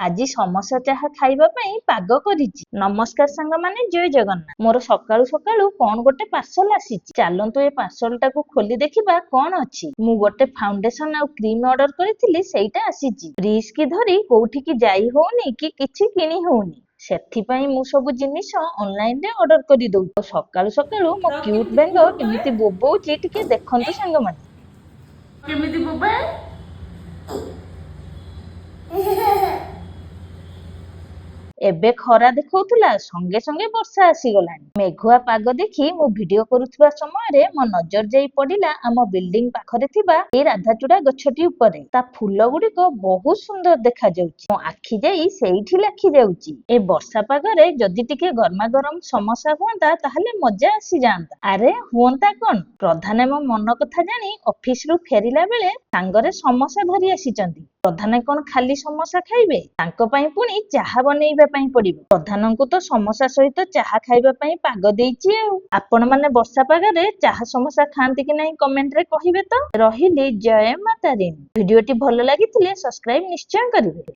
ଆଜି ସମୋସା ଚାହା ଖାଇବା ପାଇଁ ପାଗ କରିଛି। ନମସ୍କାର ସାଙ୍ଗମାନେ, ଜୟ ଜଗନ୍ନାଥ। ମୋର ସକାଳୁ ସକାଳୁ କଣ ଗୋଟେ ପାର୍ସଲ ଆସିଛି। ଚାଲନ୍ତୁ ଏ ପାର୍ସଲଟାକୁ ଖୋଲି ଦେଖିବା କଣ ଅଛି। ମୁଁ ଗୋଟେ ଫାଉଣ୍ଡେସନ ଆଉ କ୍ରିମ ଅର୍ଡର କରିଥିଲି, ସେଇଟା ଆସିଛି। ବ୍ରିଜ କି ଧରି କୋଉଠିକି ଯାଇ ହଉନି କି କିଛି କିଣି ହଉନି। ସେଥିପାଇଁ ମୁଁ ସବୁ ଜିନିଷ ଅନଲାଇନରେ ଅର୍ଡର କରିଦଉଛି। ସକାଳୁ ସକାଳୁ ମୋ କ୍ୟୁଟ ବେଙ୍ଗ କେମିତି ବୋବଉଛି ଟିକେ ଦେଖନ୍ତୁ ସାଙ୍ଗମାନେ। କେମିତି ବୋବାଏ? ଏବେ ଖରା ଦେଖଉଥିଲା, ସଙ୍ଗେ ସଙ୍ଗେ ବର୍ଷା ଆସିଗଲାଣି। ମେଘୁଆ ପାଗ ଦେଖି ମୁଁ ଭିଡିଓ କରୁଥିବା ସମୟରେ ମୋ ନଜର ଯାଇ ପଡିଲା ଆମ ବିଲ୍ଡିଂ ପାଖରେ ଥିବା ଏଇ ରାଧାଚୂଡା ଗଛଟି ଉପରେ। ତା ଫୁଲ ଗୁଡିକ ବହୁତ ସୁନ୍ଦର ଦେଖାଯାଉଛି। ମୋ ଆଖି ଯାଇ ସେଇଠି ଲାଖି ଯାଉଛି। ଏ ବର୍ଷା ପାଗରେ ଯଦି ଟିକେ ଗରମା ଗରମ ସମୋସା ହୁଅନ୍ତା ତାହେଲେ ମଜା ଆସିଯାଆନ୍ତା। ଆରେ ହୁଅନ୍ତା କଣ, ପ୍ରଧାନ ମୋ ମନ କଥା ଜାଣି ଅଫିସରୁ ଫେରିଲା ବେଳେ ସାଙ୍ଗରେ ସମୋସା ଧରି ଆସିଛନ୍ତି। ପ୍ରଧାନ କଣ ଖାଲି ସମୋସା ଖାଇବେ? ତାଙ୍କ ପାଇଁ ପୁଣି ଚାହା ବନେଇବା ପାଇଁ ପଡିବ। ପ୍ରଧାନଙ୍କୁ ତ ସମୋସା ସହିତ ଚାହା ଖାଇବା ପାଇଁ ପାଗ ଦେଇଛି ଆଉ। ଆପଣ ମାନେ ବର୍ଷା ପାଗରେ ଚାହା ସମୋସା ଖାଆନ୍ତି କି ନାହିଁ କମେଣ୍ଟରେ କହିବେ ତ। ରହିଲି, ଜୟ ମାତାରିଣୀ। ଭିଡିଓଟି ଭଲ ଲାଗିଥିଲେ ସବସ୍କ୍ରାଇବ ନିଶ୍ଚୟ କରିବେ।